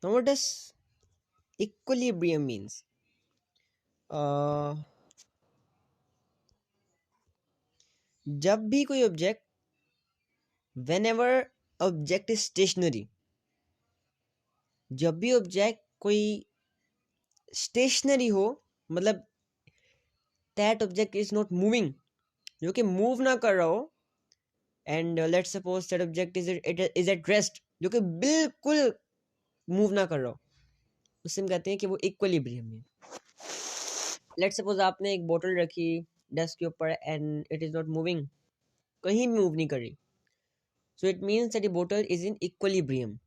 Now what does equilibrium means? जब भी कोई object, whenever object is stationary, जब भी ऑब्जेक्ट कोई स्टेशनरी हो, मतलब that object is not moving, जो कि मूव ना कर रहा हो, and let's suppose that object is at rest, जो कि बिल्कुल मूव ना कर रहा हो, उससे हम कहते हैं कि वो इक्विलिब्रियम में। लेट्स सपोज आपने एक बोतल रखी डेस्क के ऊपर and it is not moving, कहीं मूव नहीं कर रही, so it means that the बोतल इज इन इक्विलिब्रियम।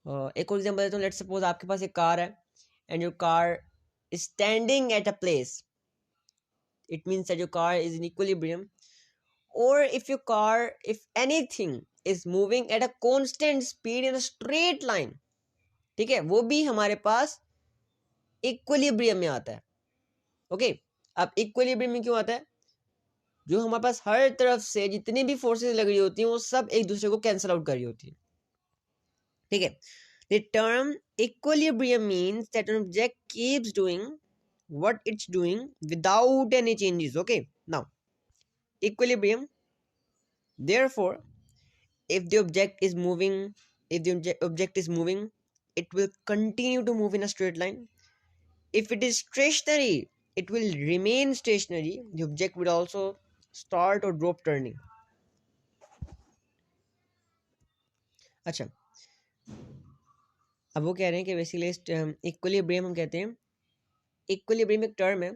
एक और एग्जांपल देता हूँ। लेट्स सपोज आपके पास एक कार है and your car is standing at a place, it means that your car is in equilibrium. Or if your car, if anything is moving at a constant speed in a straight line, ठीक है, वो भी हमारे पास equilibrium में आता है। Okay, अब equilibrium में क्यों आता है? जो हमारे पास हर तरफ से जितनी भी फोर्सेस लग रही होती हैं वो सब एक दूसरे को कैंसिल आउट कर रही होती है। ठीक है, the term equilibrium means that an object keeps doing what it's doing without any changes. Okay, now equilibrium, therefore if the object is moving, if the object is moving, it will continue to move in a straight line. If it is stationary, it will remain stationary, the object will also start or drop turning. अच्छा, अब वो कह रहे हैं कि basically equilibrium हम कहते हैं, इक्विलिब्रियम एक टर्म है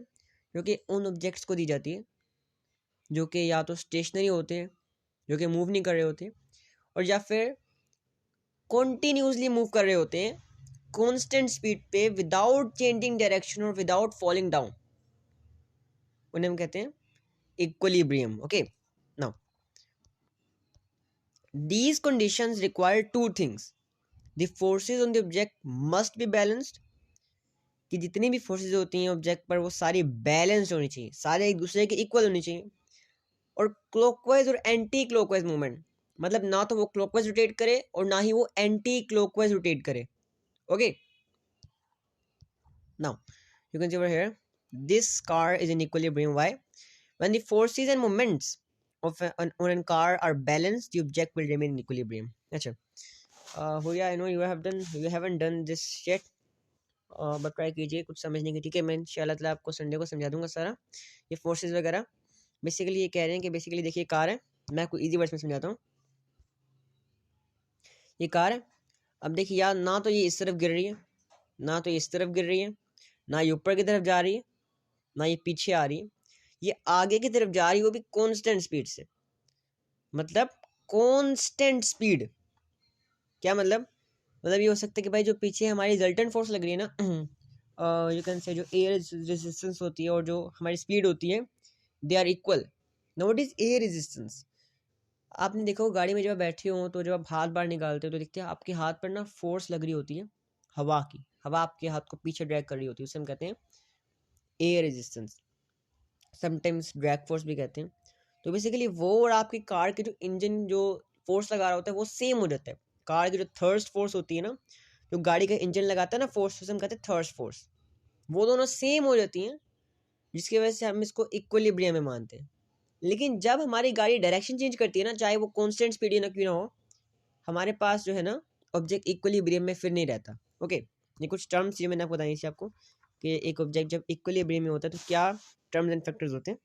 जो कि उन ऑब्जेक्ट्स को दी जाती है जो कि या तो स्टेशनरी होते हैं, जो कि मूव नहीं कर रहे होते, और या फिर कॉन्टीन्यूसली मूव कर रहे होते हैं कांस्टेंट स्पीड पे विदाउट चेंजिंग डायरेक्शन और विदाउट फॉलिंग डाउन, उन्हें हम कहते हैं equilibrium. Okay, now these conditions require two things. The forces on the object must be balanced, कि जितनी भी फोर्सेस होती हैं ऑब्जेक्ट पर वो सारी बैलेंस्ड होनी चाहिए, सारे एक दूसरे के इक्वल होनी चाहिए। और क्लॉकवाइज और एंटी क्लॉकवाइज मूवमेंट, मतलब ना तो वो क्लॉकवाइज रोटेट करे और ना ही वो एंटी क्लॉकवाइज रोटेट करे। Okay, now you can see over here, this car is in equilibrium. Why? When the forces and moments of on a car are balanced, the object will remain in equilibrium. अच्छा, हो गया। I know you haven't done this yet, but try कीजिए कुछ समझने की। ठीक है, मैं इंशाल्लाह ताला आपको संडे को समझा दूंगा सारा ये फोर्सेस वगैरह। बेसिकली ये कह रहे हैं कि बेसिकली देखिए कार है, मैं आपको इजी वर्ड्स में समझाता हूँ। ये कार है, अब देखिए यार, ना तो ये इस तरफ गिर रही है, ना तो ये इस तरफ गिर रही है, ना ये ऊपर की तरफ जा रही है, ना ये पीछे आ रही है, ये आगे की तरफ जा रही है, वो भी कांस्टेंट स्पीड से। मतलब कांस्टेंट स्पीड क्या मतलब? मतलब ये हो सकता है कि भाई जो पीछे हमारी रिजल्टेंट फोर्स लग रही है ना, यू कैन से जो एयर रेजिस्टेंस होती है और जो हमारी स्पीड होती है, they are equal. Now what is air resistance? आपने देखा हो गाड़ी में जब आप बैठे हो तो जब आप हाथ बाहर निकालते हो तो देखते हैं आपके हाथ पर ना फोर्स लग रही होती है, हवा की, हवा आपके हाथ को पीछे ड्रैग कर रही होती है, उसे हम कहते हैं air resistance, sometimes drag force भी कहते हैं। तो बेसिकली वो और आपकी कार के जो इंजन जो फोर्स लगा रहा होता है वो सेम हो जाता है। कार की जो थर्स्ट फोर्स होती है ना, जो गाड़ी का इंजन लगाता है ना फोर्स, उसे हम कहते हैं थर्स्ट फोर्स, वो दोनों सेम हो जाती हैं, जिसकी वजह से हम इसको इक्विलिब्रियम में मानते हैं। लेकिन जब हमारी गाड़ी डायरेक्शन चेंज करती है ना, चाहे वो कांस्टेंट स्पीड ना क्यों ना हो, हमारे पास जो है ना ऑब्जेक्ट इक्विलिब्रियम में फिर नहीं रहता। ओके, ये कुछ टर्म्स ये मैंने आपको बताई थी आपको कि एक ऑब्जेक्ट जब इक्विलिब्रियम में होता है तो क्या टर्म्स एंड फैक्टर्स होते हैं।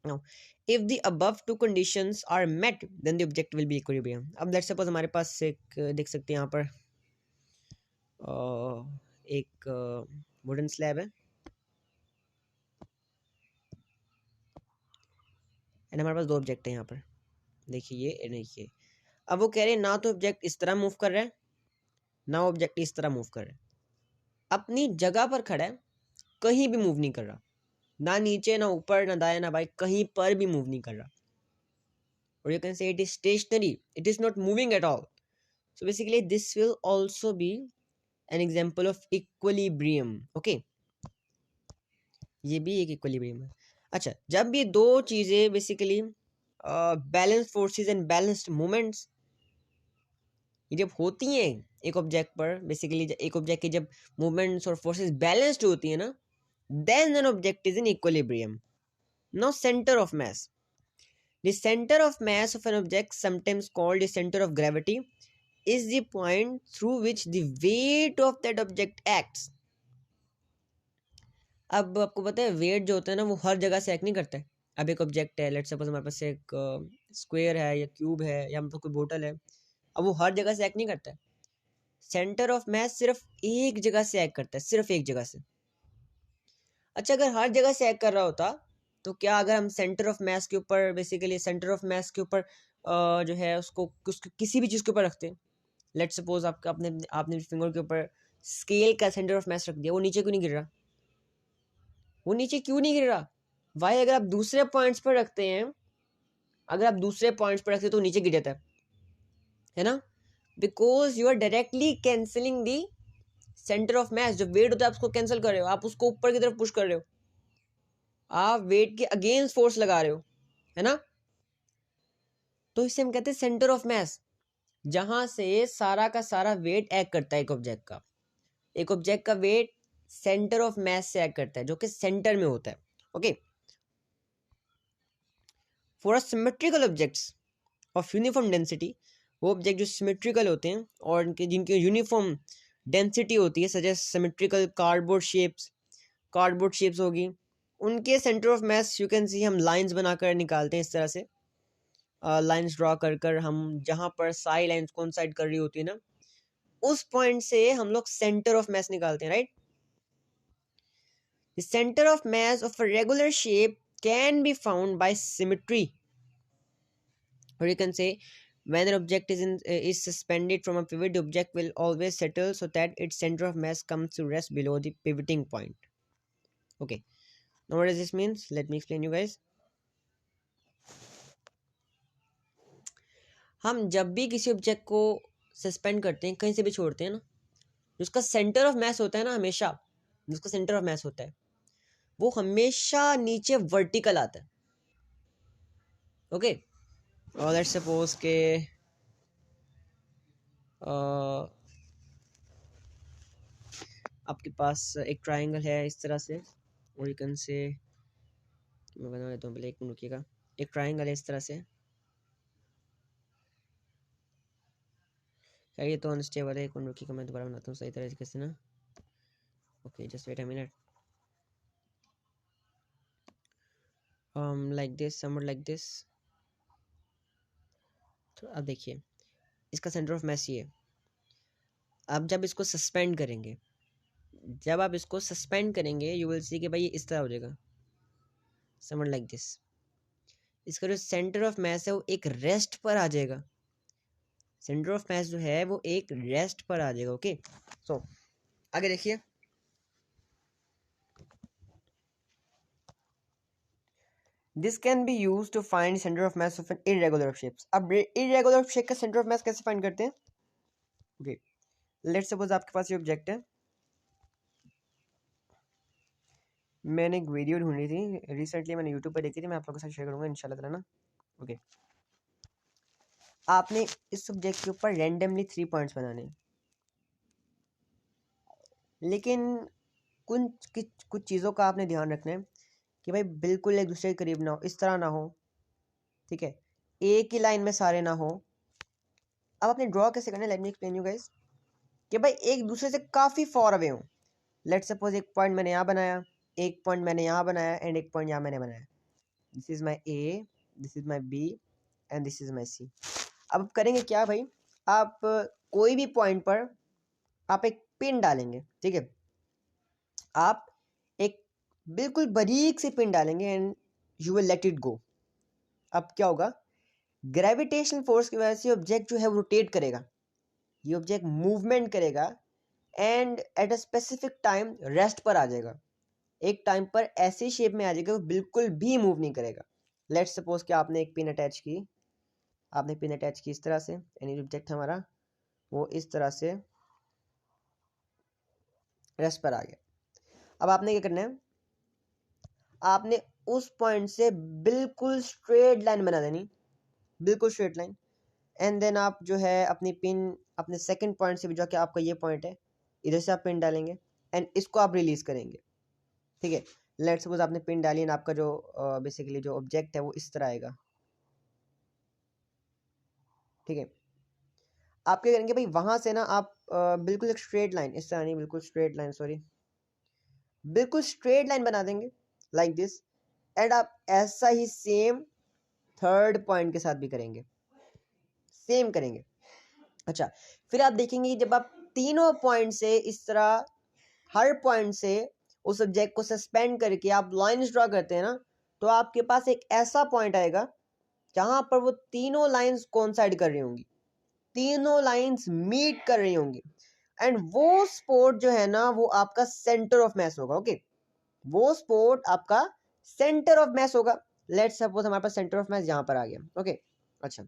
Now if the above two conditions are met then the object will be equilibrium. अब लेट्स सपोज हमारे पास एक देख सकते हैं यहाँ पर एक वुडन स्लैब है एंड हमारे पास दो ऑब्जेक्ट है यहाँ पर, देखिए ये नहीं ये। अब वो कह रहे हैं ना तो ऑब्जेक्ट इस तरह मूव कर रहा है, ना ऑब्जेक्ट इस तरह मूव कर रहा है, अपनी जगह पर खड़ा है, कहीं भी मूव नहीं कर रहा, ना नीचे ना ऊपर ना दाएं ना बाएं, कहीं पर भी मूव नहीं कर रहा। और you can say it is stationary, it is not moving at all. So basically this will also be an example of equilibrium. Okay, ये भी एक इक्विलिब्रियम है। अच्छा, जब ये दो चीजें basically balance forces and balanced moments ये जब होती हैं एक ऑब्जेक्ट पर बेसिकली एक ऑब्जेक्ट की जब मूवमेंट्स और फोर्सेस बैलेंस्ड होती है ना, then an object is in equilibrium. Now centre of mass. The center of mass of an object, sometimes called the center of gravity, is the point through which the weight of that object acts. अब आपको पता है wait जो होता है ना वो हर जगह से एक्ट नहीं करता है. अब एक ऑब्जेक्ट है, लेट्स सपोज हमारे पास एक स्क्वायर है या क्यूब है या मतलब कोई बोतल है, अब वो हर जगह से एक्ट नहीं करता है. सेंटर ऑफ मास सिर्फ एक जगह से एक्ट करता है, सिर्फ एक जगह से. अच्छा, अगर हर जगह से एक्ट कर रहा होता तो क्या अगर हम सेंटर ऑफ मास के ऊपर बेसिकली सेंटर ऑफ मास के ऊपर जो है उसको किसी भी चीज़ के ऊपर रखते हैं, लेट्स सपोज आपका आपने आपने फिंगर के ऊपर स्केल का सेंटर ऑफ मास रख दिया, वो नीचे क्यों नहीं गिर रहा? वो नीचे क्यों नहीं गिर रहा? वाई? अगर आप दूसरे पॉइंट्स पर रखते हैं, अगर आप दूसरे पॉइंट्स पर रखते हैं तो नीचे गिर जाता है ना? Because you are directly cancelling the centre of mass. जो वेट होता है आप उसको कैंसिल कर रहे हो, आप उसको ऊपर की तरफ पुश कर रहे हो, आप वेट के अगेंस्ट फोर्स लगा रहे हो, है ना? तो इसे हम कहते हैं सेंटर ऑफ मास, जहां से सारा का सारा वेट एक्ट करता है एक ऑब्जेक्ट का. एक ऑब्जेक्ट का वेट सेंटर ऑफ मास से एक्ट करता है, जो कि सेंटर में होता है. Okay, for symmetrical objects of uniform density, वो ऑब्जेक्ट जो सिमेट्रिकल होते हैं और इनके जिनकी यूनिफॉर्म डेंसिटी होती है, such as symmetrical cardboard shapes होगी, उनके centre of mass you can see हम लाइंस बनाकर निकालते हैं. इस तरह से लाइंस ड्रॉ कर कर हम जहाँ पर साई लाइंस कोइंसाइड कर रही होती है ना, उस पॉइंट से हम लोग सेंटर ऑफ मास निकालते हैं, right? The centre of mass of a regular shape can be found by symmetry, or you can say when an object is suspended from a pivot, the object will always settle so that its center of mass comes to rest below the pivoting point. Okay, now what does this means? Let me explain you guys. हम जब भी किसी object को suspend करते हैं, कहीं से भी छोड़ते हैं ना, जिसका सेंटर ऑफ मास होता है ना, हमेशा जिसका सेंटर ऑफ मास होता है वो हमेशा नीचे वर्टिकल आता है. ओके, और लेट्स सपोज के आपके पास एक ट्राइंगल है इस तरह से, और यू कैन से, मैं बना देता हूँ पहले, एक मिनट रुकिएगा. एक ट्राइंगल है इस तरह से, ये तो अनस्टेबल है, एक मिनट रुकिएगा, मैं दोबारा बनाता हूँ सही तरीके से ना. Okay, just wait a minute. Like this, somewhat like this. तो अब देखिए इसका सेंटर ऑफ मास ये है. अब जब इसको सस्पेंड करेंगे, जब आप इसको सस्पेंड करेंगे यू विल सी कि भाई ये इस तरह हो जाएगा, समवट लाइक दिस. इसका जो सेंटर ऑफ मास है वो एक रेस्ट पर आ जाएगा. सेंटर ऑफ मास जो है वो एक रेस्ट पर आ जाएगा. ओके, सो आगे देखिए. This can be use to find centre of mass of an irregular shapes. अब इरेगुलर शेप का सेंटर ऑफ मास कैसे फाइंड करते हैं? ओके, लेट्स सपोज आपके पास ये ऑब्जेक्ट है. मैंने एक वीडियो ढूंढी थी रिसेंटली, मैंने यूट्यूब पर देखी थी, मैं आप लोगों के साथ शेयर करूंगा इंशाल्लाह ताला ना. ओके, आपने इस सब्जेक्ट के ऊपर रैंडमली 3 पॉइंट्स बनाने, लेकिन कुछ चीज़ों का आपने ध्यान रखना है कि भाई बिल्कुल एक दूसरे के करीब ना हो, इस तरह ना हो, ठीक है? एक ही लाइन में सारे ना हो. अब आपने ड्रॉ कैसे करना है, let me explain you guys. कि भाई एक दूसरे से काफ़ी फॉर अवे हो. लेट्स सपोज एक पॉइंट मैंने यहाँ बनाया, एक पॉइंट मैंने यहाँ बनाया, एंड एक पॉइंट यहाँ मैंने बनाया. This is my A, this is my B, and this is my C. अब करेंगे क्या भाई, आप कोई भी पॉइंट पर आप एक पिन डालेंगे, ठीक है? आप एक बिल्कुल बारीक सी पिन डालेंगे and you will let it go. अब क्या होगा, ग्रेविटेशनल फोर्स की वजह से ऑब्जेक्ट जो है वो रोटेट करेगा, ये ऑब्जेक्ट मूवमेंट करेगा and at a specific time rest पर आ जाएगा. एक टाइम पर ऐसी शेप में आ जाएगा वो बिल्कुल भी मूव नहीं करेगा. लेट्स सपोज कि आपने एक पिन अटैच की, आपने पिन अटैच की इस तरह से, यानी ऑब्जेक्ट हमारा वो इस तरह से रेस्ट पर आ गया. अब आपने क्या करना है, आपने उस पॉइंट से बिल्कुल स्ट्रेट लाइन बना देनी, बिल्कुल स्ट्रेट लाइन. एंड देन आप जो है अपनी पिन अपने सेकंड पॉइंट से भी जो कि आपका ये पॉइंट है, इधर से आप पिन डालेंगे एंड इसको आप रिलीज करेंगे। ठीक है, लेट्स सपोज आपने पिन डाली एंड आपका जो बेसिकली जो ऑब्जेक्ट है वो इस तरह आएगा। ठीक है, आप क्या करेंगे भाई, वहां से ना आप बिल्कुल एक स्ट्रेट लाइन, इस तरह नहीं, बिल्कुल स्ट्रेट लाइन, सॉरी, बिल्कुल स्ट्रेट लाइन बना देंगे लाइक दिस। एंड आप ऐसा ही सेम थर्ड पॉइंट के साथ भी करेंगे, सेम करेंगे। अच्छा, फिर आप देखेंगे कि जब आप तीनों पॉइंट से इस तरह हर पॉइंट से उस ऑब्जेक्ट को सस्पेंड करके आप लाइंस ड्रॉ करते हैं ना, तो आपके पास एक ऐसा पॉइंट आएगा जहां पर वो तीनों लाइंस कोइंसाइड कर रही होंगी, तीनों लाइंस मीट कर रही होंगी। एंड वो स्पॉट जो है ना वो आपका सेंटर ऑफ मैस होगा। ओके, वो स्पॉट आपका सेंटर ऑफ मैस होगा। लेट्स सपोज हमारे पास सेंटर ऑफ मैस यहाँ पर आ गया। ओके, अच्छा,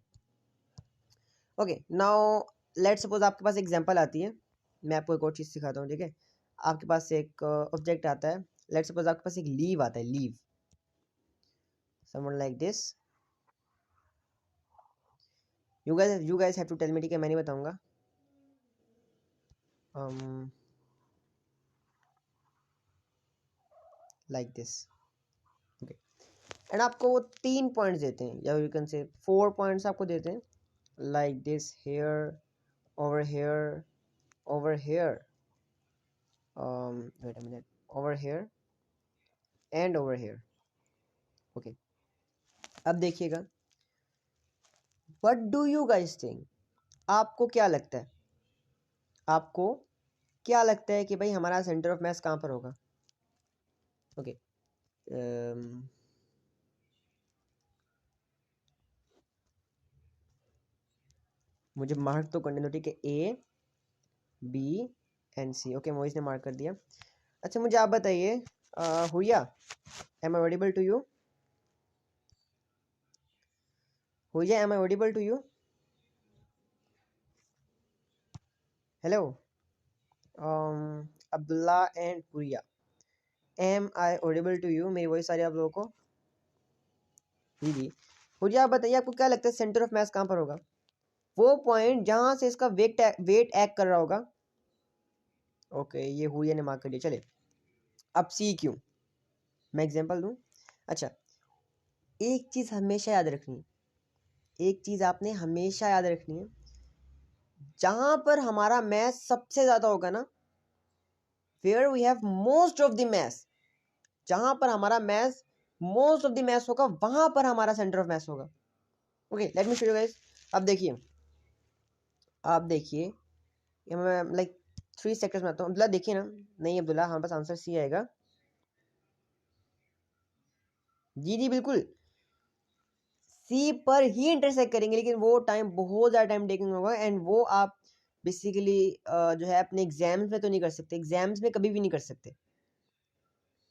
ओके, नाउ लेट्स सपोज आपके पास एग्जांपल आती है, मैं आपको एक और चीज़ सिखाता हूँ। ठीक है, आपके पास एक ऑब्जेक्ट आता है, लेट्स सपोज आपके पास एक लीव आता है, leave, someone like this. You guys have to tell me, ठीक है, मैं नहीं बताऊंगा। Like this. ओके, एंड आपको वो 3 पॉइंट्स देते हैं, या यू कैन से 4 पॉइंट्स आपको देते हैं, like this, here, over here, over here, wait a minute, over here and over here. Okay, अब देखिएगा, what do you guys think, आपको क्या लगता है, आपको क्या लगता है कि भाई हमारा सेंटर ऑफ मैस कहाँ पर होगा? ओके, मुझे मार्क तो करने दो, ठीक है, A B and C. Okay, Moiz ने मार्क कर दिया। अच्छा, मुझे आप बताइए, हुआ, am I audible to you? हुआ, am I audible to you? Hello, Abdullah and हुआ, am I audible to you? मेरी वॉइस आ रही है आप लोगों को? जी जी, मुझे आप बताइए, आपको क्या लगता है सेंटर ऑफ मैस कहाँ पर होगा? वो पॉइंट जहां से इसका वेट एक्ट कर रहा होगा। ओके, ये हुई ने मार्क कर दिया। चले, अब सी क्यों, मैं एग्जांपल दूं। अच्छा, एक चीज हमेशा याद रखनी है, एक चीज आपने हमेशा याद रखनी है, जहां पर हमारा मैस सबसे ज्यादा होगा ना, where we have most of the mass, जहां पर हमारा mass most of the mass होगा, वहां पर हमारा सेंटर ऑफ मैस होगा। Okay, let me show you guys. अब देखिए, आप देखिए, मैं लाइक 3 सेक्टर्स में आता हूँ। अब्दुल्ला देखिए ना, नहीं अब्दुल्ला, हमारे पास आंसर सी आएगा। जी जी बिल्कुल, सी पर ही इंटरसेक्ट करेंगे, लेकिन वो टाइम बहुत ज़्यादा टाइम टेकिंग होगा, एंड वो आप बेसिकली जो है अपने एग्जाम्स में तो नहीं कर सकते, एग्जाम्स में कभी भी नहीं कर सकते,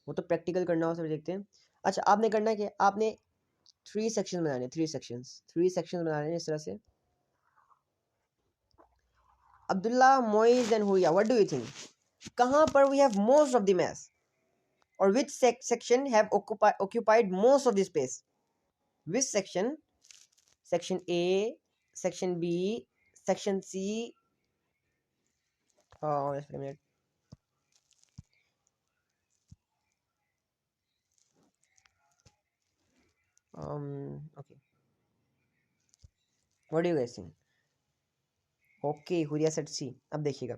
वो तो प्रैक्टिकल करना हो, सब देखते हैं। अच्छा, आपने करना है कि आपने 3 सेक्शन बनाने, 3 सेक्शन बनाने इस तरह से। अब्दुल्ला, मोइज एंड हुआ, व्हाट डू यू थिंक, कहाँ पर we have most of the mess, और which section have occupied most of the space? Which section, section A, section B, section C, just a minute. Okay, what do you guys think? Okay, Huriya set C. अब देखिएगा,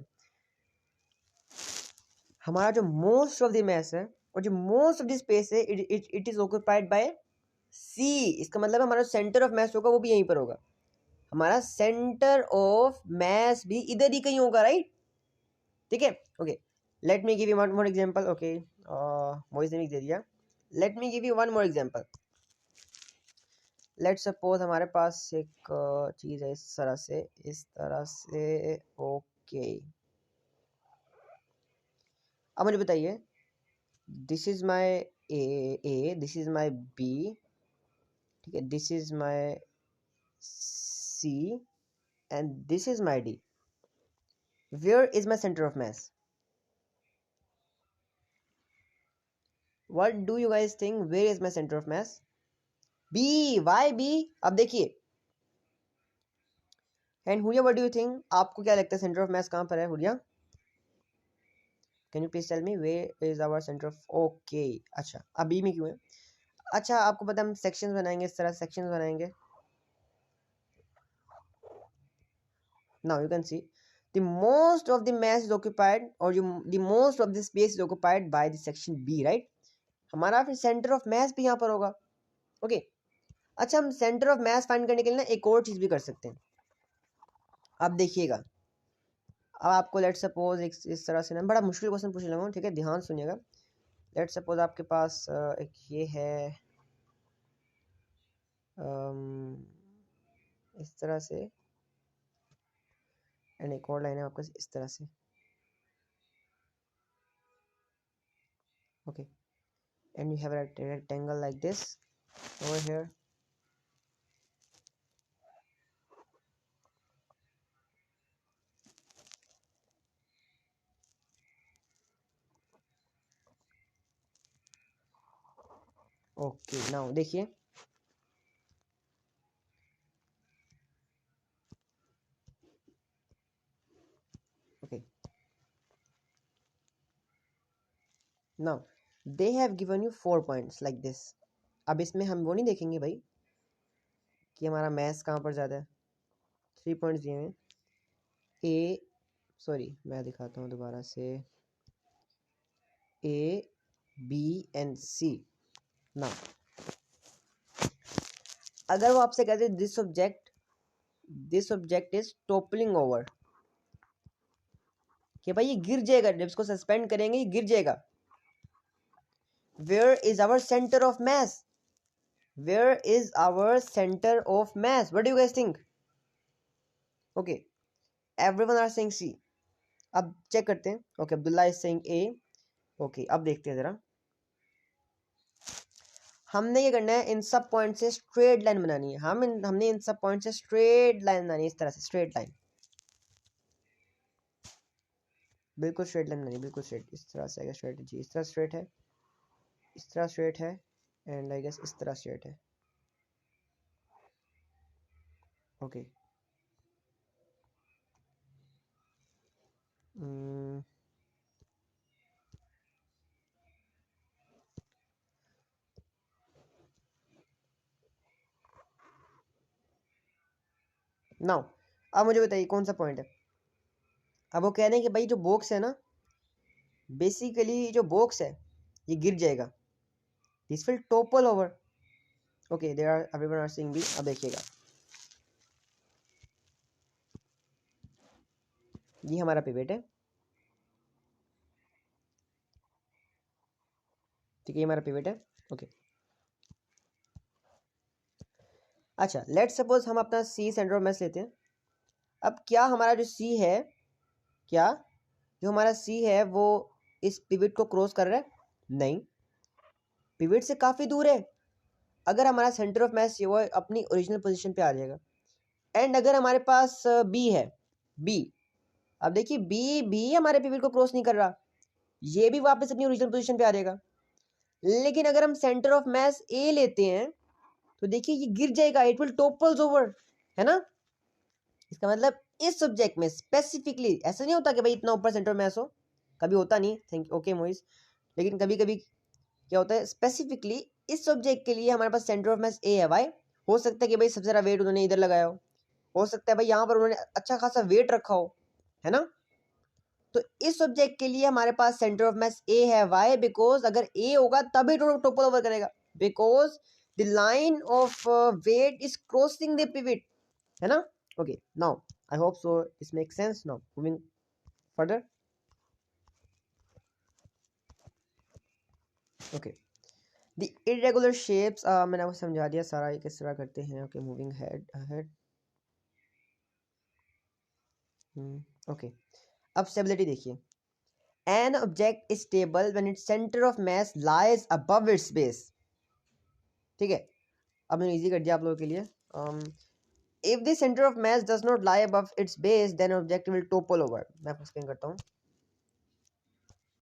हमारा जो most of the mess है और जो most of the space है, it is occupied by सी। इसका मतलब हमारा सेंटर ऑफ मैस होगा वो भी यहीं पर होगा, हमारा सेंटर ऑफ मैस भी इधर ही कहीं होगा, राइट? ठीक है, okay, let me give you one more example. Okay, Moiz ने भी दे दिया, let me give you one more example. Let's suppose हमारे पास एक चीज़ है इस तरह से, इस तरह से। ओके, अब मुझे बताइए, this is my A, this is my B, ठीक है, this is my C and this is my D. Where is my centre of mass? What do you guys think, where is my centre of mass? B, why B? अब देखिए, and Huriya what do you think, आपको क्या लगता है centre of मास कहाँ पर है Huriya? Can you please tell me where is our centre of, okay अच्छा अब बी में क्यों है? अच्छा आपको पता है हम सेक्शंस बनाएंगे, इस तरह सेक्शंस बनाएंगे. Now you can C the most of the mass is occupied or the most of the space is occupied by the section B, right? हमारा फिर सेंटर ऑफ मास भी यहाँ पर होगा. ओके अच्छा हम सेंटर ऑफ मास फाइंड करने के लिए ना एक और चीज भी कर सकते हैं. अब देखिएगा, अब आपको लेट सपोज इस तरह से ना बड़ा मुश्किल क्वेश्चन पूछ लूँगा, ठीक है ध्यान सुनिएगा. लेट सपोज आपके पास एक ये है इस तरह से, एंड एक और लाइन है आपके इस तरह से. Okay and you have a rectangle like this over here. Okay, now देखिए okay now they have given you 4 points like this. अब इसमें हम वो नहीं देखेंगे भाई कि हमारा मैथ्स कहाँ पर ज़्यादा है. 3 पॉइंट्स दिए हैं ए, सॉरी मैं दिखाता हूँ दोबारा से, ए बी एंड सी. ना अगर वो आपसे कहते this object is toppling over, कि भाई ये गिर जाएगा जब इसको सस्पेंड करेंगे, ये गिर जाएगा. Where is our centre of mass, where is our center of mass? What do you guys think? Okay, everyone are saying C. अब चेक करते हैं. Okay, Abdullah is saying A. Okay, अब देखते हैं जरा. हमने ये करना है, इन सब पॉइंट से स्ट्रेट लाइन बनानी है. हमने इन सब पॉइंट से स्ट्रेट लाइन बनानी है, इस तरह से स्ट्रेट लाइन, बिल्कुल स्ट्रेट लाइन बनानी, बिल्कुल स्ट्रेट. इस तरह से स्ट्रेट जी, इस तरह स्ट्रेट है, इस तरह स्ट्रेट है, एंड आई गेस इस तरह स्ट्रेट है. ओके नाउ अब मुझे बताइए कौन सा पॉइंट है. अब वो कह रहे हैं कि भाई जो बॉक्स है ना, बेसिकली जो बॉक्स है ये गिर जाएगा, this will topple over. Okay there are everyone are seeing B. अब देखिएगा ये हमारा पिवट है, ठीक है ये हमारा पिवट है. ओके अच्छा लेट्स सपोज हम अपना सी सेंटर ऑफ मास लेते हैं. अब क्या हमारा जो सी है, क्या जो हमारा सी है वो इस पिवट को क्रॉस कर रहा है? नहीं, पिवट से काफ़ी दूर है. अगर हमारा सेंटर ऑफ मास वो अपनी ओरिजिनल पोजीशन पे आ जाएगा. एंड अगर हमारे पास बी है, बी, अब देखिए बी भी हमारे पिवट को क्रॉस नहीं कर रहा, ये भी वापस अपनी ओरिजिनल पोजीशन पे आ जाएगा. लेकिन अगर हम सेंटर ऑफ मास ए लेते हैं तो देखिए ये गिर जाएगा, इट विल टॉपल्स ओवर, है ना. इसका मतलब इस सब्जेक्ट में स्पेसिफिकली ऐसा नहीं होता कि भाई इतना ऊपर सेंटर ऑफ मास हो, कभी होता नहीं. Thank okay Moiz. लेकिन कभी कभी क्या होता है स्पेसिफिकली इस सब्जेक्ट के लिए हमारे पास सेंटर ऑफ मास ए है. भाई हो सकता है कि भाई सबसे ज़्यादा वेट उन्होंने इधर लगाया हो सकता है भाई यहाँ पर उन्होंने अच्छा खासा वेट रखा हो, है ना. तो इस सब्जेक्ट के लिए हमारे पास सेंटर ऑफ मास ए है. वाई? बिकॉज अगर ए होगा तभी टोपल ओवर करेगा, because the line of weight is crossing the pivot, है ना. Okay now I hope so this make sense. Now moving further. Okay the irregular shapes, मैंने आपको समझा दिया सारा ये किस तरह करते हैं. Okay moving head ahead. Okay अब स्टेबिलिटी देखिए. An object is stable when its center of mass lies above its base. ठीक है अब मैंने इजी कर दिया आप लोगों के लिए. If the center of mass does not lie above its base, then object will topple over. मैं आपको एक्सप्लेन करता हूँ.